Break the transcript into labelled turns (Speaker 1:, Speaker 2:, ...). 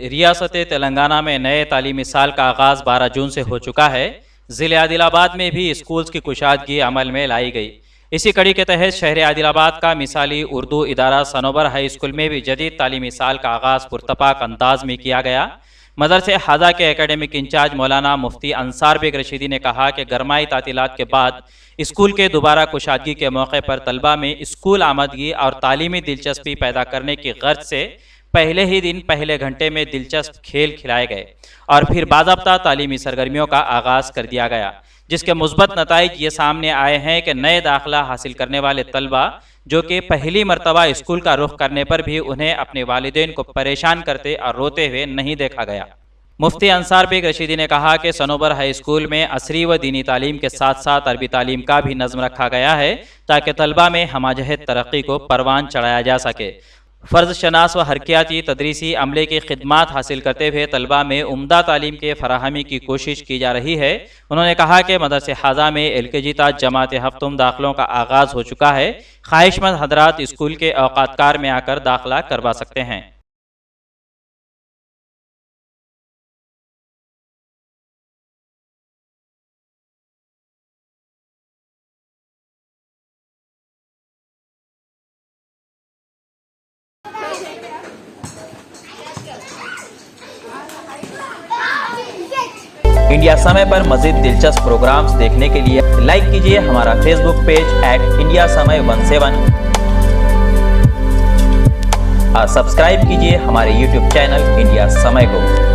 Speaker 1: ریاست تلنگانہ میں نئے تعلیمی سال کا آغاز 12 جون سے ہو چکا ہے۔ ضلع عادل آباد میں بھی اسکولز کی کشادگی عمل میں لائی گئی۔ اسی کڑی کے تحت شہر عادل آباد کا مثالی اردو ادارہ صنوبر ہائی اسکول میں بھی جدید تعلیمی سال کا آغاز پرتپاک انداز میں کیا گیا۔ مدرسہ حاضہ کے اکیڈمک انچارج مولانا مفتی انصار بیگ رشیدی نے کہا کہ گرمائی تعطیلات کے بعد اسکول کے دوبارہ کشادگی کے موقع پر طلبہ میں اسکول آمدگی اور تعلیمی دلچسپی پیدا کرنے کی غرض سے پہلے ہی دن پہلے گھنٹے میں دلچسپ کھیل کھلائے گئے اور پھر باضابطہ تعلیمی سرگرمیوں کا آغاز کر دیا گیا، جس کے مثبت نتائج یہ سامنے آئے ہیں کہ نئے داخلہ حاصل کرنے والے طلبہ جو کہ پہلی مرتبہ اسکول کا رخ کرنے پر بھی انہیں اپنے والدین کو پریشان کرتے اور روتے ہوئے نہیں دیکھا گیا۔ مفتی انصار بیگ رشیدی نے کہا کہ صنوبر ہائی اسکول میں عصری و دینی تعلیم کے ساتھ ساتھ عربی تعلیم کا بھی نظم رکھا گیا ہے تاکہ طلبہ میں ہمہ ترقی کو پروان چڑھایا جا سکے۔ فرض شناس و حرکیاتی تدریسی عملے کی خدمات حاصل کرتے ہوئے طلبہ میں عمدہ تعلیم کے فراہمی کی کوشش کی جا رہی ہے۔ انہوں نے کہا کہ مدرسہ حاضہ میں LKG تا جماعت ہفتم داخلوں کا آغاز ہو چکا ہے۔ خواہش مند حضرات اسکول کے اوقات کار میں آ کر داخلہ کروا سکتے ہیں۔ انڈیا سمے پر مزید دلچسپ پروگرامز دیکھنے کے لیے لائک کیجئے ہمارا فیس بک پیج @IndiaSamay17 اور سبسکرائب کیجئے ہمارے YouTube چینل انڈیا سمے کو۔